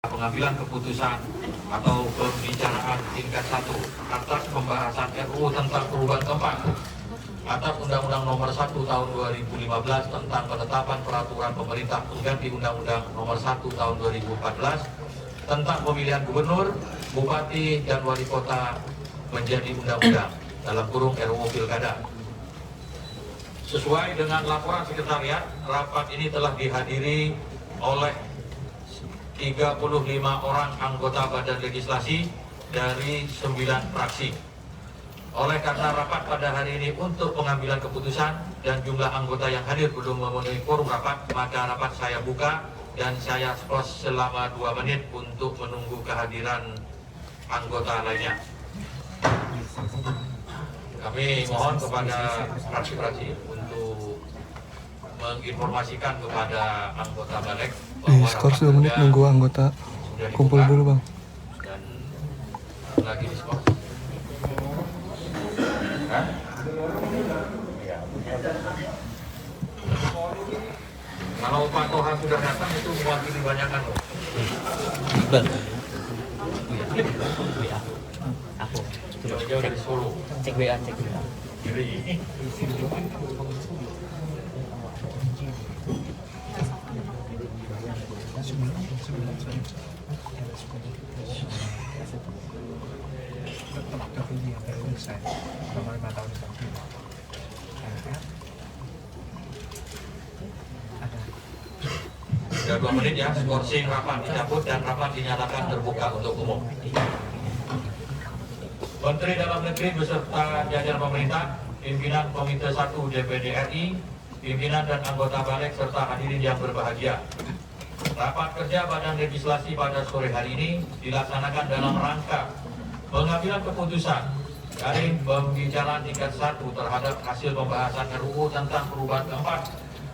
pengambilan keputusan atau pembicaraan tingkat 1 atas pembahasan RUU tentang perubahan keempat atas Undang-Undang Nomor 1 Tahun 2015 tentang penetapan peraturan pemerintah pengganti Undang-Undang Nomor 1 Tahun 2014 tentang pemilihan gubernur, bupati, dan wali kota menjadi undang-undang dalam kurung RUU Pilkada. Sesuai dengan laporan sekretariat, rapat ini telah dihadiri oleh 35 orang anggota Badan Legislasi dari 9 fraksi. Oleh karena rapat pada hari ini untuk pengambilan keputusan dan jumlah anggota yang hadir belum memenuhi quorum rapat, maka rapat saya buka dan saya close selama 2 menit untuk menunggu kehadiran anggota lainnya. Kami mohon kepada fraksi-fraksi untuk menginformasikan kepada anggota Balek bahwa skor 2 menit nunggu anggota kumpul dulu, Bang. Dan lagi diskors. Kalau Pak Toha sudah datang itu mewakili banyakan loh. Aku Jauh-jauh dari Solo. cek WA. Jadi sudah 2 menit ya, skorsing rapat dicabut dan rapat dinyatakan terbuka untuk umum. Menteri Dalam Negeri beserta jajaran pemerintah, pimpinan Komite 1 DPD RI, pimpinan dan anggota Balek serta hadirin yang berbahagia. Rapat kerja Badan Legislasi pada sore hari ini dilaksanakan dalam rangka pengambilan keputusan dari pembicaraan tingkat 1 terhadap hasil pembahasan RUU tentang perubahan keempat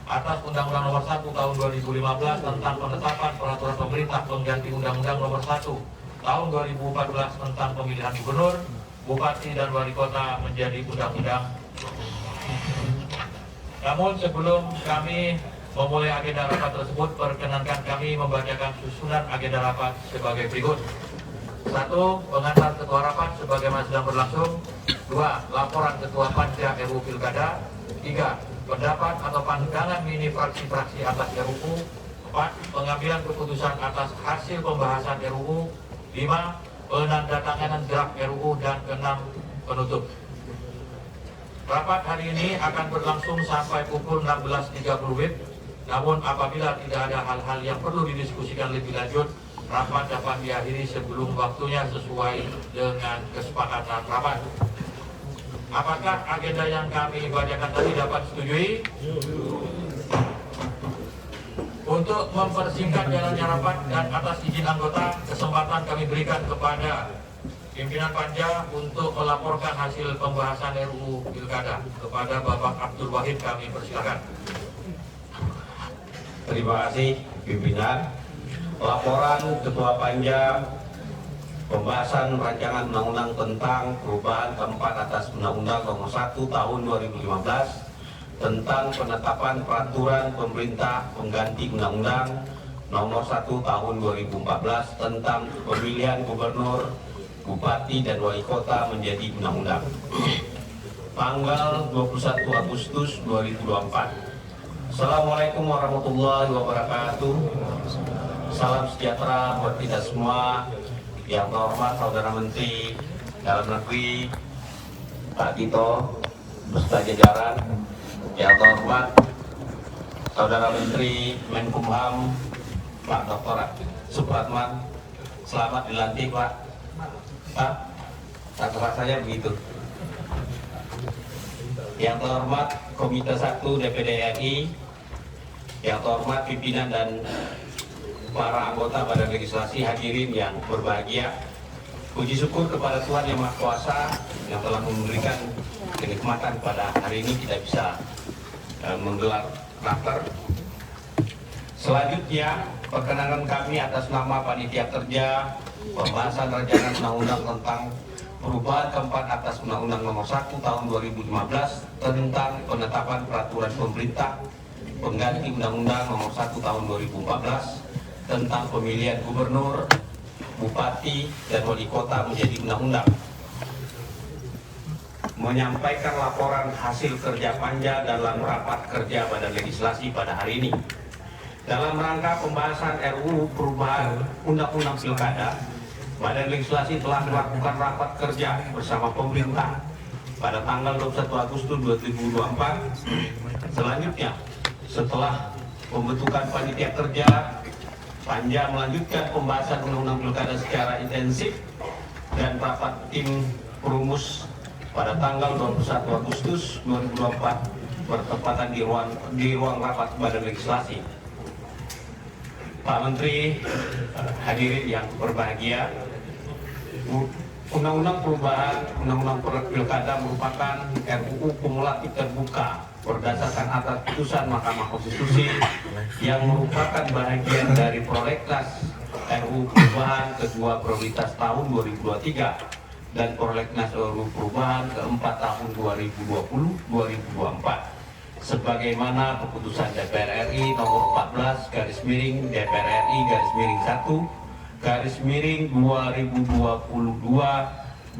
atas Undang-Undang Nomor 1 Tahun 2015 tentang penetapan peraturan pemerintah pengganti Undang-Undang Nomor 1 Tahun 2014 tentang pemilihan gubernur, bupati, dan wali kota menjadi undang-undang. Namun sebelum kami memulai agenda rapat tersebut, perkenankan kami membacakan susunan agenda rapat sebagai berikut. 1. Pengantar ketua rapat sebagaimana sedang berlangsung. 2. Laporan ketua panja RUU Pilkada. 3. Pendapat atau pandangan mini fraksi-fraksi atas RUU. 4. Pengambilan keputusan atas hasil pembahasan RUU. 5. Penandatanganan draft RUU. Dan 6. Penutup. Rapat hari ini akan berlangsung sampai pukul 16.30 WIB. Namun apabila tidak ada hal-hal yang perlu didiskusikan lebih lanjut, rapat dapat diakhiri sebelum waktunya sesuai dengan kesepakatan rapat. Apakah agenda yang kami bacakan tadi dapat disetujui? Untuk mempersingkat jalannya rapat dan atas izin anggota, kesempatan kami berikan kepada pimpinan panja untuk melaporkan hasil pembahasan RUU Pilkada. Kepada Bapak Abdul Wahid kami persilakan. Terima kasih pimpinan. Laporan Ketua Panja pembahasan rancangan undang-undang tentang perubahan keempat atas Undang-Undang Nomor 1 Tahun 2015 tentang penetapan peraturan pemerintah pengganti Undang-Undang Nomor 1 Tahun 2014 tentang pemilihan gubernur, bupati, dan wali kota menjadi undang-undang. Tanggal 21 Agustus 2024. Assalamualaikum warahmatullahi wabarakatuh. Salam sejahtera buat kita semua. Yang terhormat Saudara Menteri Dalam Negeri Pak Tito beserta jajaran. Yang terhormat Saudara Menteri Menkumham Pak Dr. Supratman. Selamat dilantik Pak. Pak, rasanya begitu. Yang terhormat Komite 1 DPD RI, yang terhormat pimpinan dan para anggota Badan Legislasi, hadirin yang berbahagia. Puji syukur kepada Tuhan Yang Maha Kuasa yang telah memberikan kenikmatan pada hari ini kita bisa menggelar raker. Selanjutnya, perkenalan kami atas nama Panitia Kerja pembahasan rancangan undang-undang tentang perubahan keempat atas Undang-Undang Nomor 1 Tahun 2015 tentang penetapan peraturan pemerintah pengganti Undang-Undang Nomor 1 Tahun 2014 tentang pemilihan gubernur, bupati, dan wali kota menjadi undang-undang. Menyampaikan laporan hasil kerja Panja dalam rapat kerja Badan Legislasi pada hari ini. Dalam rangka pembahasan RUU perubahan Undang-Undang Pilkada, Badan Legislasi telah melakukan rapat kerja bersama pemerintah pada tanggal 21 Agustus 2024. Selanjutnya, setelah pembentukan panitia kerja, Panja melanjutkan pembahasan Undang-Undang Pilkada secara intensif dan rapat tim perumus pada tanggal 21 Agustus 2024 bertepatan di ruang rapat Badan Legislasi. Pak Menteri, hadirin yang berbahagia, Undang-Undang Perubahan Undang-Undang Pilkada merupakan RUU kumulatif terbuka berdasarkan atas putusan Mahkamah Konstitusi yang merupakan bagian dari prolegnas RUU Perubahan kedua prioritas tahun 2023 dan prolegnas RUU Perubahan keempat tahun 2020-2024. Sebagaimana keputusan DPR RI nomor 14 DPR RI 1 2022-2023.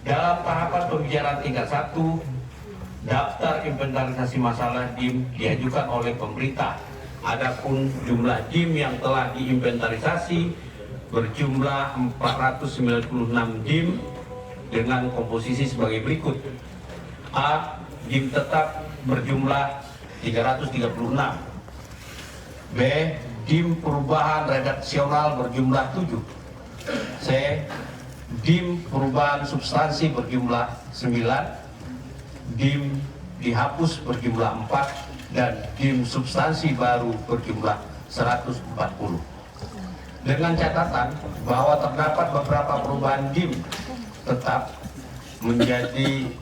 Dalam tahapan pembicaraan tingkat 1, daftar inventarisasi masalah DIM diajukan oleh pemerintah. Adapun jumlah DIM yang telah diinventarisasi berjumlah 496 DIM dengan komposisi sebagai berikut. A. DIM tetap berjumlah 336. B. DIM perubahan redaksional berjumlah 7. C. DIM perubahan substansi berjumlah 9. DIM dihapus berjumlah 4 dan DIM substansi baru berjumlah 140. Dengan catatan bahwa terdapat beberapa perubahan DIM tetap menjadi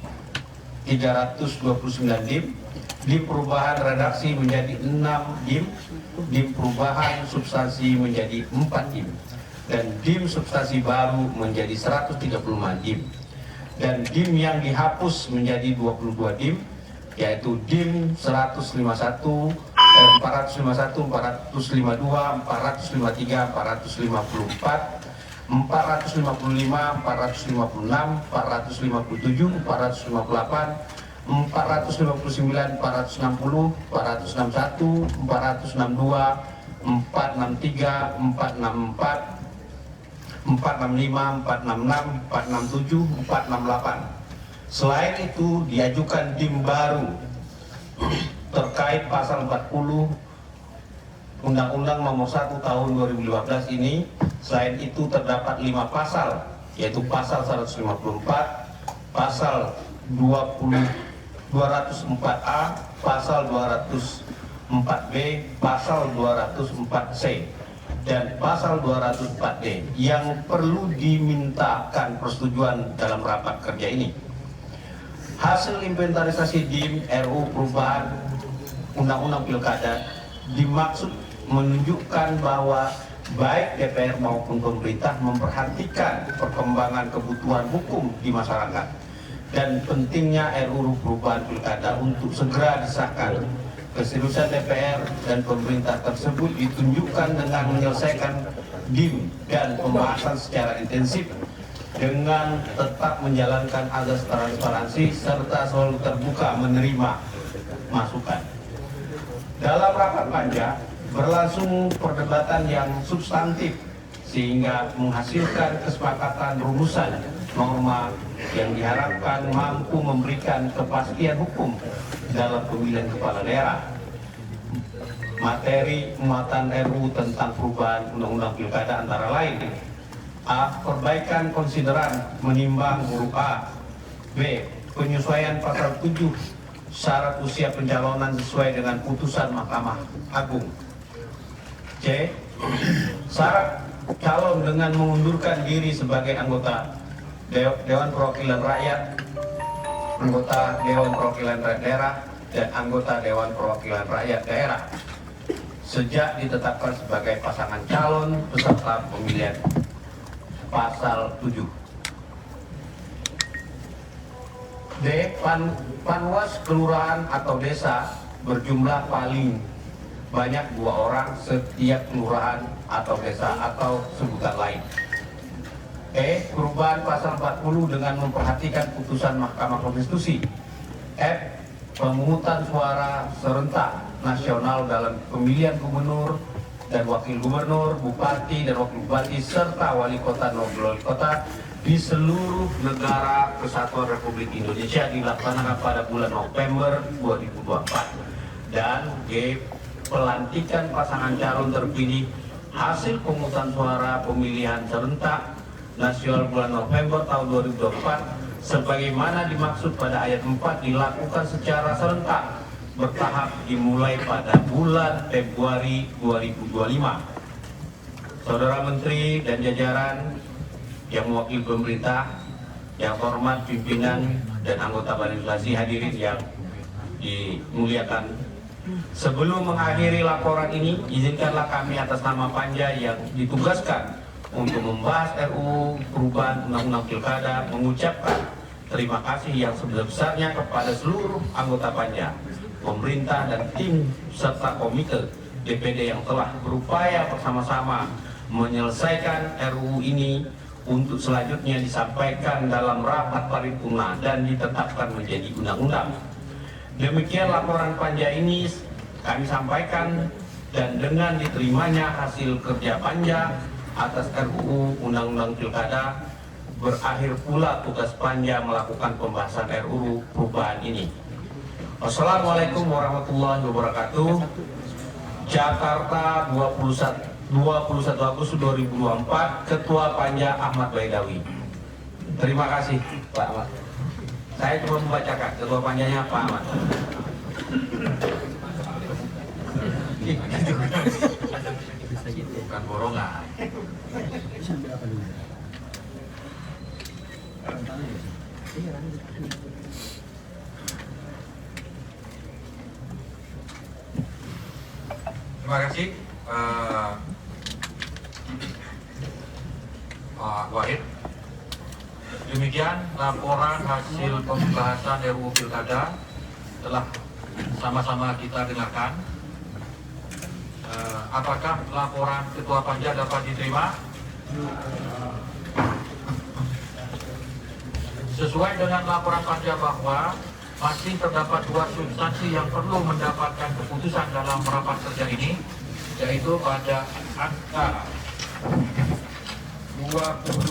329 DIM, DIM perubahan redaksi menjadi 6 DIM, DIM perubahan substansi menjadi 4 DIM, dan DIM substansi baru menjadi 135 DIM. Dan DIM yang dihapus menjadi 22 DIM, yaitu DIM 451, 452, 453, 454, 455, 456, 457, 458, 459, 460, 461, 462, 463, 463, 464, 465, 466, 467, 468. Selain itu diajukan DIM baru terkait pasal 40 Undang-Undang Nomor 1 Tahun 2015 ini. Selain itu terdapat 5 pasal, yaitu pasal 154, pasal 204A, pasal 204B, pasal 204C, dan pasal 204D yang perlu dimintakan persetujuan dalam rapat kerja ini. Hasil inventarisasi DIM RUU perubahan Undang-Undang Pilkada dimaksud menunjukkan bahwa baik DPR maupun pemerintah memperhatikan perkembangan kebutuhan hukum di masyarakat dan pentingnya RUU perubahan pilkada untuk segera disahkan. Keseriusan DPR dan pemerintah tersebut ditunjukkan dengan menyelesaikan DIM dan pembahasan secara intensif dengan tetap menjalankan azas transparansi serta selalu terbuka menerima masukan. Dalam rapat panja berlangsung perdebatan yang substantif sehingga menghasilkan kesepakatan rumusan norma yang diharapkan mampu memberikan kepastian hukum dalam pemilihan kepala daerah. Materi muatan RUU tentang perubahan Undang-Undang Pilkada antara lain: A. Perbaikan konsideran menimbang huruf A. B. Penyesuaian pasal 7 syarat usia pencalonan sesuai dengan putusan Mahkamah Agung. C. Syarat calon dengan mengundurkan diri sebagai anggota Dewan Perwakilan Rakyat, anggota Dewan Perwakilan Rakyat Daerah, dan anggota Dewan Perwakilan Rakyat Daerah sejak ditetapkan sebagai pasangan calon peserta pemilihan, pasal 7. D. Panwas kelurahan atau desa berjumlah paling sebanyak 2 orang setiap kelurahan atau desa atau sebutan lain. Perubahan pasal 40 dengan memperhatikan putusan Mahkamah Konstitusi. Pemungutan suara serentak nasional dalam pemilihan gubernur dan wakil gubernur, bupati dan wakil bupati serta wali kota dan wakil wali kota di seluruh negara Kesatuan Republik Indonesia dilaksanakan pada bulan November 2024. Dan G. Pelantikan pasangan calon terpilih hasil pemungutan suara pemilihan serentak nasional bulan November tahun 2024 sebagaimana dimaksud pada ayat 4 dilakukan secara serentak bertahap dimulai pada bulan Februari 2025. Saudara Menteri dan jajaran yang mewakili pemerintah, yang hormat pimpinan dan anggota Badan Legislasi, hadirin yang dimuliakan. Sebelum mengakhiri laporan ini, izinkanlah kami atas nama Panja yang ditugaskan untuk membahas RUU perubahan Undang-Undang Pilkada mengucapkan terima kasih yang sebesar-besarnya kepada seluruh anggota Panja, pemerintah dan tim serta komite DPD yang telah berupaya bersama-sama menyelesaikan RUU ini untuk selanjutnya disampaikan dalam rapat paripurna dan ditetapkan menjadi undang-undang. Demikian laporan Panja ini kami sampaikan, dan dengan diterimanya hasil kerja Panja atas RUU Undang-Undang Pilkada, berakhir pula tugas Panja melakukan pembahasan RUU perubahan ini. Wassalamualaikum warahmatullahi wabarakatuh. Jakarta 21 Agustus 2024, Ketua Panja Ahmad Baidawi. Terima kasih Pak Ahmad. Saya cuma membacakan, Ketua Panjanya Pak Ahmad. Bukan borongan. Terima kasih Pak Wahid. Demikian laporan hasil pembahasan RUU Pilkada telah sama-sama kita dengarkan. Apakah laporan Ketua Panja dapat diterima? Sesuai dengan laporan Panja bahwa masih terdapat 2 substansi yang perlu mendapatkan keputusan dalam rapat kerja ini, yaitu pada angka 28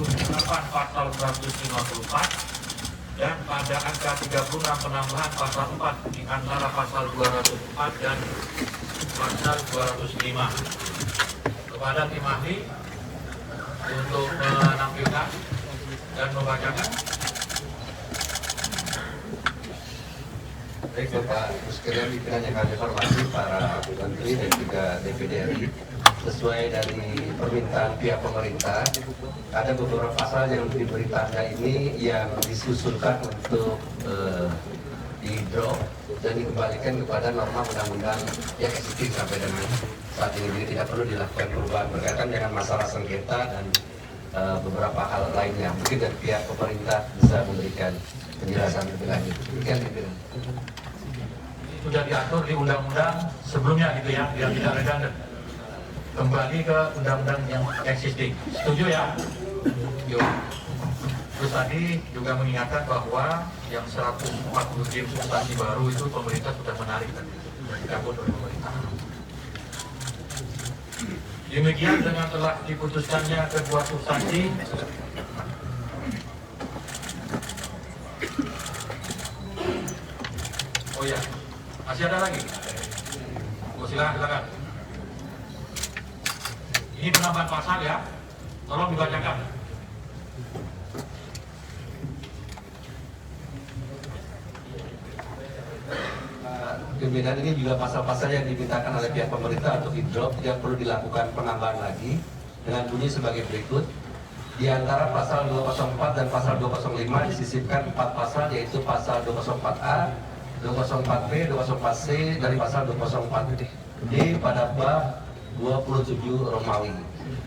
pasal 154 dan pada angka 36 penambahan pasal 4 di antara pasal 204 dan pasal 205. Kepada tim ahli untuk menampilkan dan membacakan. Baik Bapak sekalian pimpinan yang kami hormati, para menteri dan juga DPD RI, sesuai dari permintaan pihak pemerintah, ada beberapa pasal yang diberi tanda ini yang disusulkan untuk di-drop dan dikembalikan kepada norma undang-undang yang existing sampai dengan saat ini. Jadi tidak perlu dilakukan perubahan berkaitan dengan masalah sengketa dan beberapa hal lainnya. Mungkin dari pihak pemerintah bisa memberikan penjelasan lebih lanjut. Demikian pimpinan. Sudah diatur di undang-undang sebelumnya gitu ya, yang tidak redundant. Kembali ke undang-undang yang existing. Setuju ya? Yuk. Terus tadi juga mengingatkan bahwa yang 140 substansi baru itu pemerintah sudah menarik dan sudah dicabut oleh pemerintah. Demikian dengan telah diputuskannya kedua substansi. Oh ya, masih ada lagi? Oh, silakan. Ini penambahan pasal ya, tolong dibacakan. Pimpinan, ini juga pasal-pasal yang dimintakan oleh pihak pemerintah untuk di-drop yang perlu dilakukan penambahan lagi dengan bunyi sebagai berikut. Di antara pasal 204 dan pasal 205 disisipkan 4 pasal, yaitu pasal 204A, 204B, 204C dari pasal 204D pada bab 27 Romawi.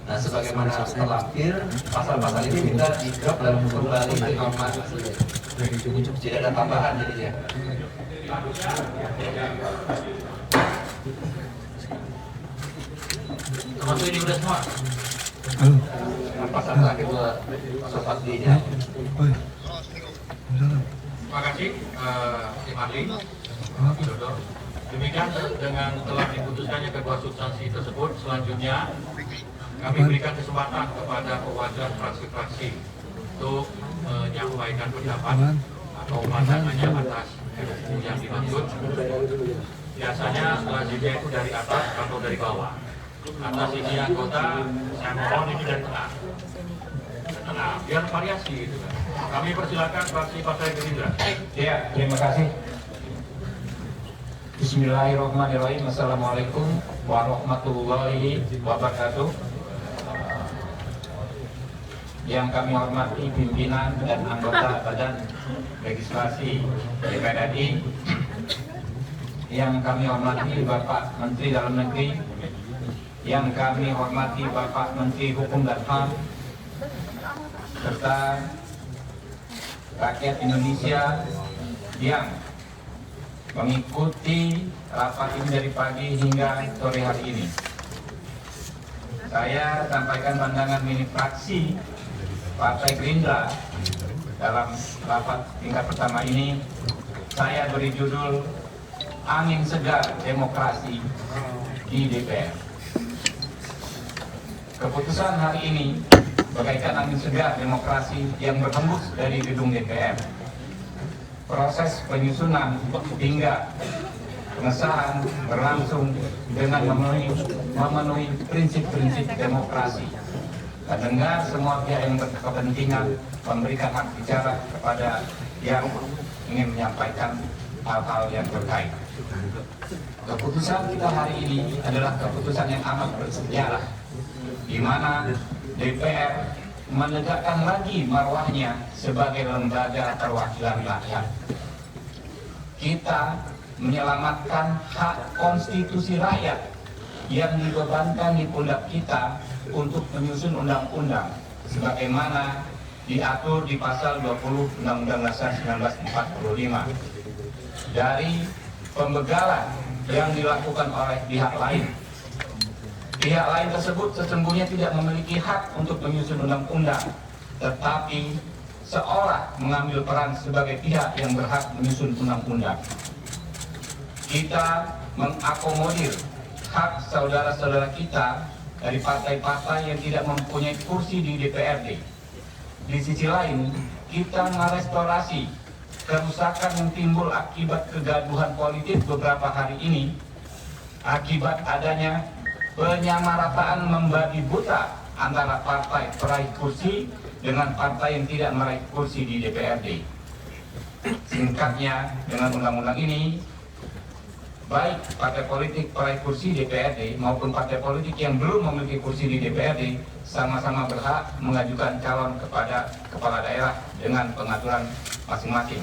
Nah, sebagaimana terlampir, pasal-pasal ini minta di-drop dan kembali ke norma aslinya. Tidak ada tambahan jadinya. Termasuk ini udah semua. Halo. Apa satu itu sobat di-nya. Oi. Salam. Terima kasih, Tim Ahli, Pak Widodo. Demikian dengan telah diputuskannya kedua substansi tersebut, selanjutnya kami berikan kesempatan kepada perwakilan fraksi-fraksi untuk menyampaikan pendapat atau pandangannya atas RUU yang dimaksud. Biasanya lazimnya itu dari atas atau dari bawah. Atas ini anggota, saya mohon ini dari tengah. Tengah, biar variasi gitu kan. Kami persilakan fraksi Partai Gerindra. Ya, terima kasih. Bismillahirrahmanirrahim. Assalamualaikum warahmatullahi wabarakatuh. Yang kami hormati pimpinan dan anggota Badan Legislasi DPR RI, yang kami hormati Bapak Menteri Dalam Negeri, yang kami hormati Bapak Menteri Hukum dan HAM, serta rakyat Indonesia yang mengikuti rapat ini dari pagi hingga sore hari ini. Saya sampaikan pandangan mini fraksi Partai Gerindra dalam rapat tingkat pertama ini. Saya beri judul Angin Segar Demokrasi di DPR. Keputusan hari ini bagaikan angin segar demokrasi yang berhembus dari gedung DPR. Proses penyusunan hingga pengesahan berlangsung dengan memenuhi prinsip-prinsip demokrasi. Mendengar semua pihak yang berkepentingan, memberikan hak bicara kepada yang ingin menyampaikan hal-hal yang terkait. Keputusan kita hari ini adalah keputusan yang amat bersejarah, di mana DPR menegakkan lagi marwahnya sebagai lembaga perwakilan rakyat. Kita menyelamatkan hak konstitusi rakyat yang dibebankan di pundak kita untuk menyusun undang-undang sebagaimana diatur di pasal 20 Undang-Undang Dasar 1945 dari pembegalan yang dilakukan oleh pihak lain. Pihak lain tersebut sesungguhnya tidak memiliki hak untuk menyusun undang-undang, tetapi seolah mengambil peran sebagai pihak yang berhak menyusun undang-undang. Kita mengakomodir hak saudara-saudara kita dari partai-partai yang tidak mempunyai kursi di DPRD. Di sisi lain, kita merestorasi kerusakan yang timbul akibat kegaduhan politik beberapa hari ini, akibat adanya penyamarataan membagi buta antara partai peraih kursi dengan partai yang tidak meraih kursi di DPRD. Singkatnya, dengan undang-undang ini, baik partai politik peraih kursi DPRD maupun partai politik yang belum memiliki kursi di DPRD sama-sama berhak mengajukan calon kepada kepala daerah dengan pengaturan masing-masing.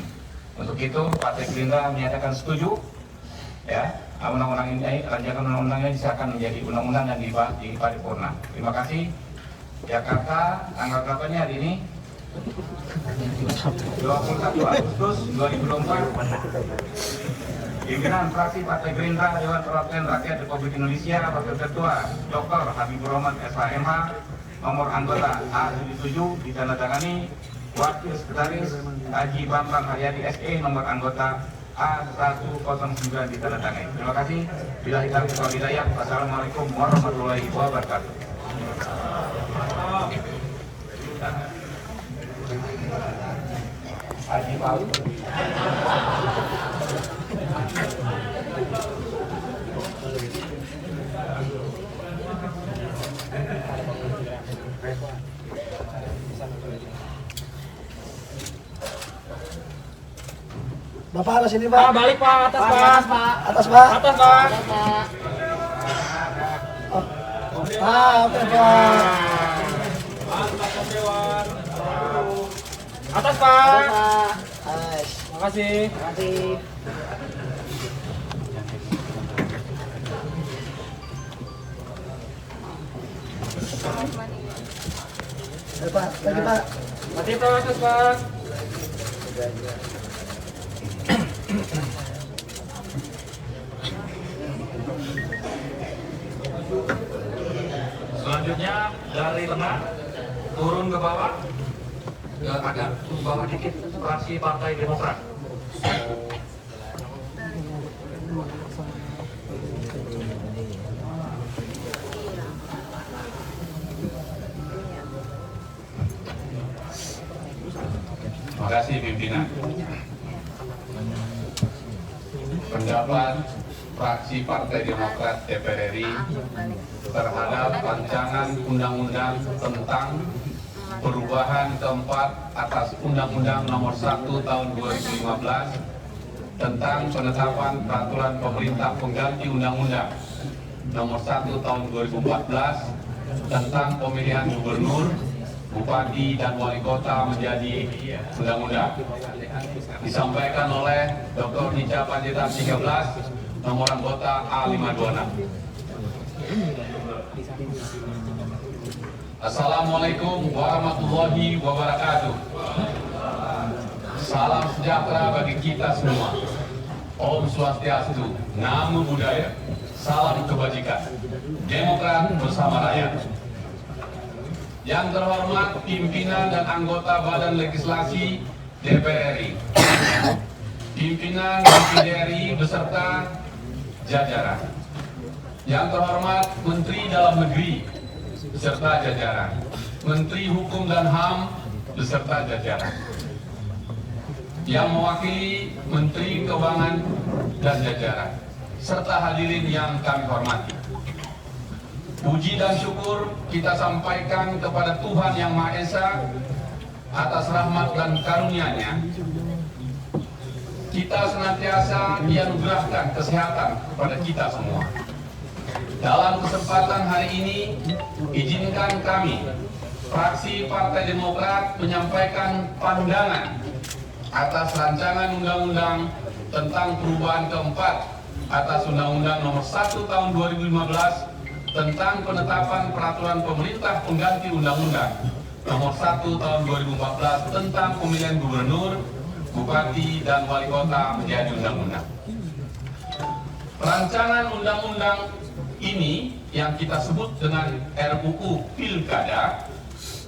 Untuk itu, Partai Gerindra menyatakan setuju, ya, undang-undang ini, rancangan undang-undang ini disahkan menjadi undang-undang dan dibahas di paripurna. Terima kasih. Jakarta, tanggal berapa hari ini? 21 Agustus 2024. Pimpinan fraksi Partai Gerindra Dewan Perwakilan Rakyat Republik Indonesia, Wakil Ketua Dr. Habibur Rahman SHMH, nomor anggota A77 ditandatangani Wakil Sekretaris Haji Bambang Haryadi SE, nomor anggota A109 ditandatangani. Terima kasih. Billahi taufiq wal hidayah. Wassalamualaikum warahmatullahi wabarakatuh. Haji Bambang. Bapak atas sini Pak. Balik Pak, atas Pak. Atas Pak. Atas Pak. Atas Pak. Oke Pak. Atas Pak. Atas. Terima kasih. Terima kasih. Pak, lagi Pak. Mati Pak, atas Pak. Selanjutnya dari tengah turun ke bawah, agak ke bawah dikit, fraksi Partai Demokrat. Terima kasih pimpinan. Pendapat fraksi Partai Demokrat DPR RI terhadap rancangan undang-undang tentang perubahan keempat atas Undang-Undang Nomor 1 Tahun 2015 tentang penetapan peraturan pemerintah pengganti Undang-Undang Nomor 1 Tahun 2014 tentang pemilihan gubernur, bupati dan wali kota menjadi undang-undang. Disampaikan oleh Dr. Nica Panjaitan 13, nomor anggota A526. Assalamualaikum warahmatullahi wabarakatuh. Salam sejahtera bagi kita semua. Om Swastiastu, Namo Buddhaya, salam kebajikan. Demokrat bersama rakyat. Yang terhormat pimpinan dan anggota Badan Legislasi DPR RI, pimpinan DPR RI beserta jajaran. Yang terhormat Menteri Dalam Negeri beserta jajaran, Menteri Hukum dan HAM beserta jajaran. Yang mewakili Menteri Keuangan dan jajaran, serta hadirin yang kami hormati. Puji dan syukur kita sampaikan kepada Tuhan Yang Maha Esa atas rahmat dan karunia-Nya. Kita senantiasa dianugerahkan kesehatan kepada kita semua. Dalam kesempatan hari ini, izinkan kami, fraksi Partai Demokrat, menyampaikan pandangan atas rancangan undang-undang tentang perubahan keempat atas Undang-Undang Nomor 1 Tahun 2015 tentang penetapan peraturan pemerintah pengganti Undang-Undang Nomor 1 Tahun 2014 tentang pemilihan gubernur, bupati, dan wali kota menjadi undang-undang. Rancangan undang-undang ini yang kita sebut dengan RUU Pilkada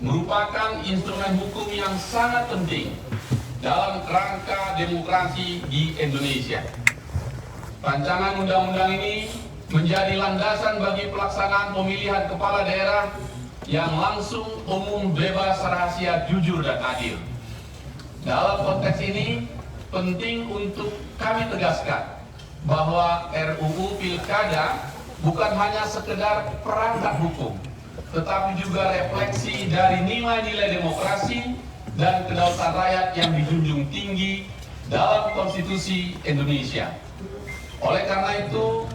merupakan instrumen hukum yang sangat penting dalam kerangka demokrasi di Indonesia. Rancangan undang-undang ini menjadi landasan bagi pelaksanaan pemilihan kepala daerah yang langsung, umum, bebas, rahasia, jujur, dan adil. Dalam konteks ini, penting untuk kami tegaskan bahwa RUU Pilkada bukan hanya sekedar perangkat hukum, tetapi juga refleksi dari nilai-nilai demokrasi dan kedaulatan rakyat yang dijunjung tinggi dalam Konstitusi Indonesia. Oleh karena itu,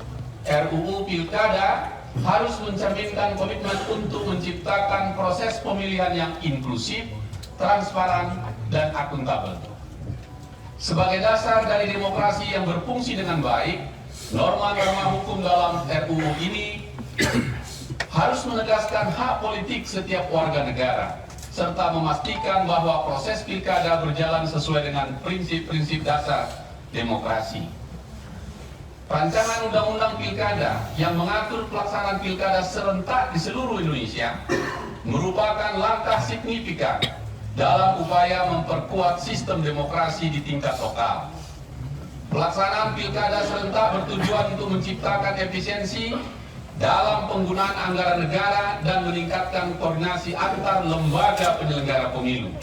RUU Pilkada harus mencerminkan komitmen untuk menciptakan proses pemilihan yang inklusif, transparan, dan akuntabel. Sebagai dasar dari demokrasi yang berfungsi dengan baik, norma-norma hukum dalam RUU ini harus menegaskan hak politik setiap warga negara, serta memastikan bahwa proses pilkada berjalan sesuai dengan prinsip-prinsip dasar demokrasi. Rancangan Undang-Undang Pilkada yang mengatur pelaksanaan pilkada serentak di seluruh Indonesia merupakan langkah signifikan dalam upaya memperkuat sistem demokrasi di tingkat lokal. Pelaksanaan pilkada serentak bertujuan untuk menciptakan efisiensi dalam penggunaan anggaran negara dan meningkatkan koordinasi antar lembaga penyelenggara pemilu.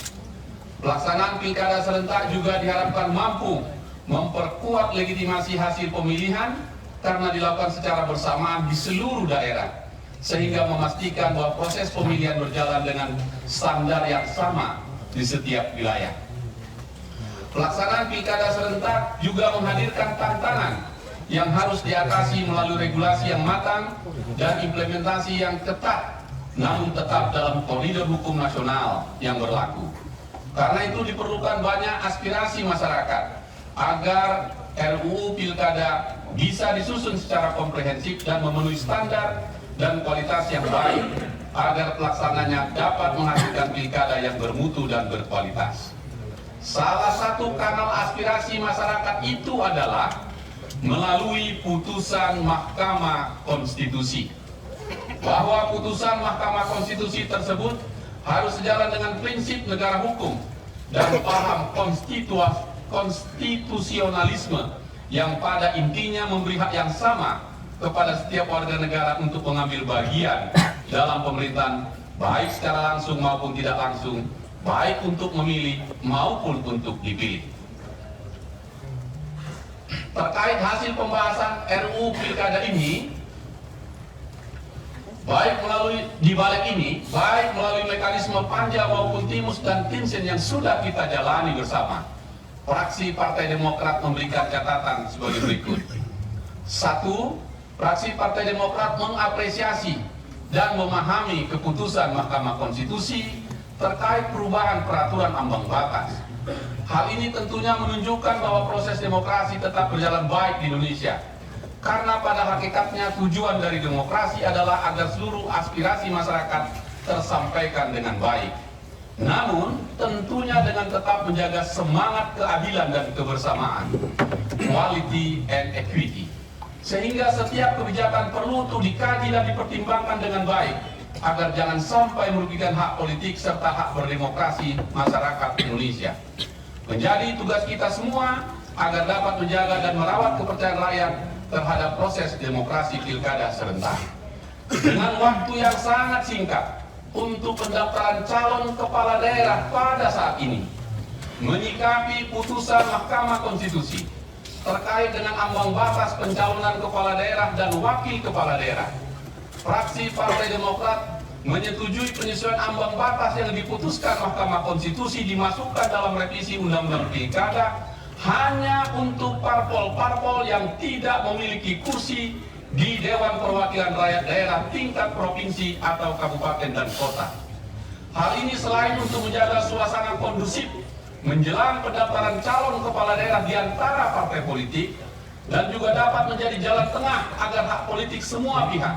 Pelaksanaan pilkada serentak juga diharapkan mampu memperkuat legitimasi hasil pemilihan karena dilakukan secara bersamaan di seluruh daerah, sehingga memastikan bahwa proses pemilihan berjalan dengan standar yang sama di setiap wilayah. Pelaksanaan pilkada serentak juga menghadirkan tantangan yang harus diatasi melalui regulasi yang matang dan implementasi yang ketat, namun tetap dalam koridor hukum nasional yang berlaku. Karena itu diperlukan banyak aspirasi masyarakat agar RUU Pilkada bisa disusun secara komprehensif dan memenuhi standar dan kualitas yang baik agar pelaksananya dapat menghasilkan pilkada yang bermutu dan berkualitas. Salah satu kanal aspirasi masyarakat itu adalah melalui putusan Mahkamah Konstitusi. bahwa putusan Mahkamah Konstitusi tersebut harus sejalan dengan prinsip negara hukum dan paham konstitusionalisme yang pada intinya memberi hak yang sama kepada setiap warga negara untuk mengambil bagian dalam pemerintahan, baik secara langsung maupun tidak langsung, baik untuk memilih maupun untuk dipilih. Terkait hasil pembahasan RUU Pilkada ini, baik melalui mekanisme panja maupun timus dan tinsen yang sudah kita jalani bersama, fraksi Partai Demokrat memberikan catatan sebagai berikut. 1. Fraksi Partai Demokrat mengapresiasi dan memahami keputusan Mahkamah Konstitusi terkait perubahan peraturan ambang batas. Hal ini tentunya menunjukkan bahwa proses demokrasi tetap berjalan baik di Indonesia. Karena pada hakikatnya tujuan dari demokrasi adalah agar seluruh aspirasi masyarakat tersampaikan dengan baik. Namun, tentunya dengan tetap menjaga semangat keadilan dan kebersamaan, equality and equity. Sehingga setiap kebijakan perlu untuk dikaji dan dipertimbangkan dengan baik, agar jangan sampai merugikan hak politik serta hak berdemokrasi masyarakat Indonesia. Menjadi tugas kita semua agar dapat menjaga dan merawat kepercayaan rakyat terhadap proses demokrasi pilkada serentak. Dengan waktu yang sangat singkat untuk pendaftaran calon kepala daerah pada saat ini, menyikapi putusan Mahkamah Konstitusi terkait dengan ambang batas pencalonan kepala daerah dan wakil kepala daerah, fraksi Partai Demokrat menyetujui penyesuaian ambang batas yang diputuskan Mahkamah Konstitusi dimasukkan dalam revisi Undang-Undang Pilkada hanya untuk parpol-parpol yang tidak memiliki kursi di Dewan Perwakilan Rakyat Daerah tingkat provinsi atau kabupaten dan kota. Hal ini selain untuk menjaga suasana kondusif menjelang pendaftaran calon kepala daerah di antara partai politik, dan juga dapat menjadi jalan tengah agar hak politik semua pihak,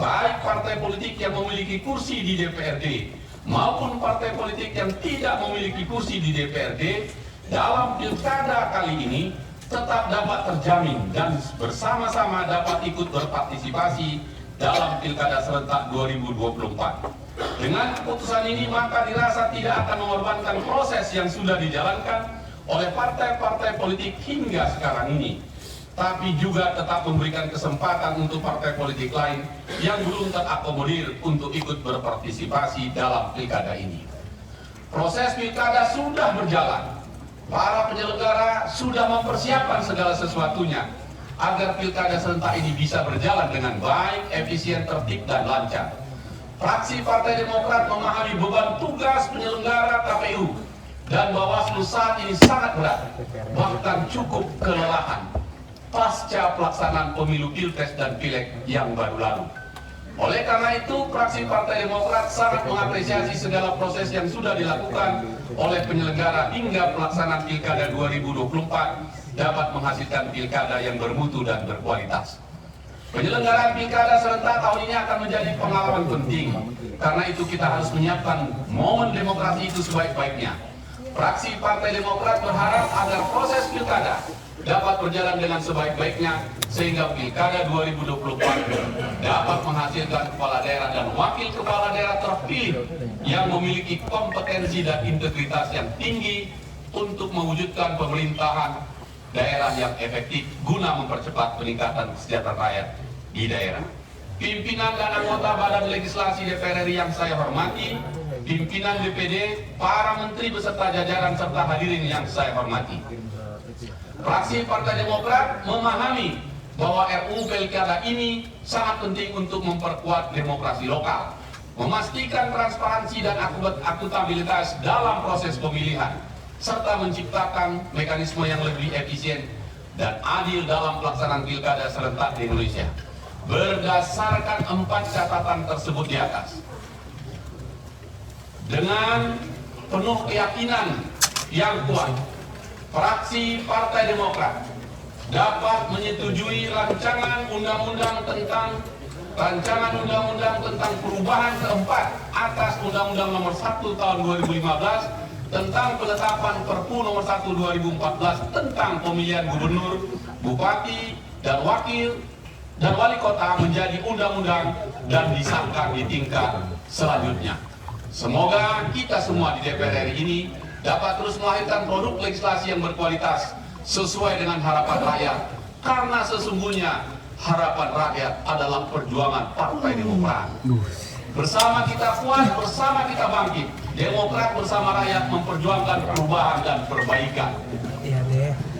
baik partai politik yang memiliki kursi di DPRD maupun partai politik yang tidak memiliki kursi di DPRD, dalam pilkada kali ini tetap dapat terjamin dan bersama-sama dapat ikut berpartisipasi dalam pilkada serentak 2024. Dengan keputusan ini maka dirasa tidak akan mengorbankan proses yang sudah dijalankan oleh partai-partai politik hingga sekarang ini, tapi juga tetap memberikan kesempatan untuk partai politik lain yang belum terakomodir untuk ikut berpartisipasi dalam pilkada ini. Proses pilkada sudah berjalan. Para penyelenggara sudah mempersiapkan segala sesuatunya agar pilkada serentak ini bisa berjalan dengan baik, efisien, tertib, dan lancar. Fraksi Partai Demokrat memahami beban tugas penyelenggara KPU dan Bawaslu saat ini sangat berat, bahkan cukup kelelahan pasca pelaksanaan pemilu Pilpres dan Pileg yang baru lalu. Oleh karena itu, fraksi Partai Demokrat sangat mengapresiasi segala proses yang sudah dilakukan oleh penyelenggara hingga pelaksanaan Pilkada 2024 dapat menghasilkan pilkada yang bermutu dan berkualitas. Penyelenggaraan pilkada serentak tahun ini akan menjadi pengalaman penting. Karena itu kita harus menyiapkan momen demokrasi itu sebaik-baiknya. Fraksi Partai Demokrat berharap agar proses pilkada dapat berjalan dengan sebaik-baiknya sehingga pilkada 2024 dapat menghasilkan kepala daerah dan wakil kepala daerah terpilih yang memiliki kompetensi dan integritas yang tinggi untuk mewujudkan pemerintahan daerah yang efektif guna mempercepat peningkatan kesejahteraan rakyat di daerah. Pimpinan dan anggota Badan Legislasi DPR RI yang saya hormati, pimpinan DPD, para menteri beserta jajaran serta hadirin yang saya hormati. Fraksi Partai Demokrat memahami bahwa RUU Pilkada ini sangat penting untuk memperkuat demokrasi lokal, memastikan transparansi dan akuntabilitas dalam proses pemilihan, serta menciptakan mekanisme yang lebih efisien dan adil dalam pelaksanaan pilkada serentak di Indonesia. Berdasarkan 4 catatan tersebut di atas, dengan penuh keyakinan yang kuat, fraksi Partai Demokrat dapat menyetujui rancangan undang-undang tentang perubahan keempat atas Undang-Undang Nomor 1 Tahun 2015 tentang penetapan Perpu Nomor 1 2014 tentang pemilihan gubernur, bupati, dan wakil dan wali kota menjadi undang-undang dan disahkan di tingkat selanjutnya. Semoga kita semua di DPR RI ini dapat terus melahirkan produk legislasi yang berkualitas sesuai dengan harapan rakyat, karena sesungguhnya harapan rakyat adalah perjuangan Partai Demokrat. Bersama kita kuat, bersama kita bangkit. Demokrat bersama rakyat memperjuangkan perubahan dan perbaikan.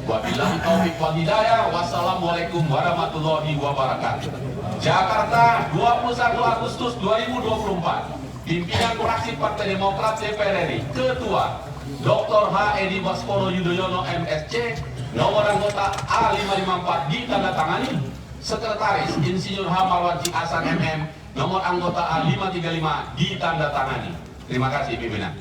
Wabillahi taufiq wal hidayah. Wassalamualaikum warahmatullahi wabarakatuh. Jakarta, 21 Agustus 2024. Pimpinan fraksi Partai Demokrat DPR RI, Ketua Dr. H. Edi Baskoro Yudhoyono MSC, nomor anggota A554 ditandatangani. Sekretaris Insinyur H. Marwaji Hasan MM, nomor anggota A535 ditandatangani. Terima kasih pimpinan.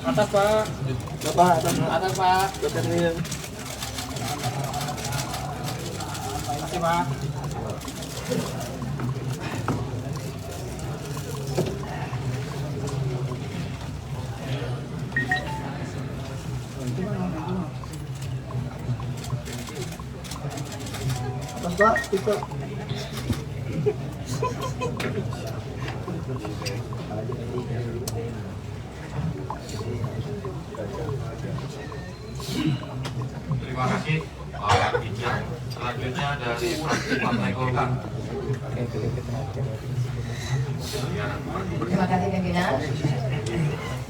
Atas Pak. Bapak, Atas Pak. Bapak ini. Makasih Pak. Bapak, itu. Terima kasih Pak Bijak. Selanjutnya dari fraksi Partai Golkar. Terima kasih pimpinan.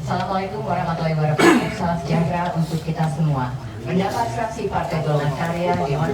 Assalamualaikum warahmatullahi wabarakatuh. Salam sejahtera untuk kita semua. Pendapat fraksi Partai Golongan Karya Dewan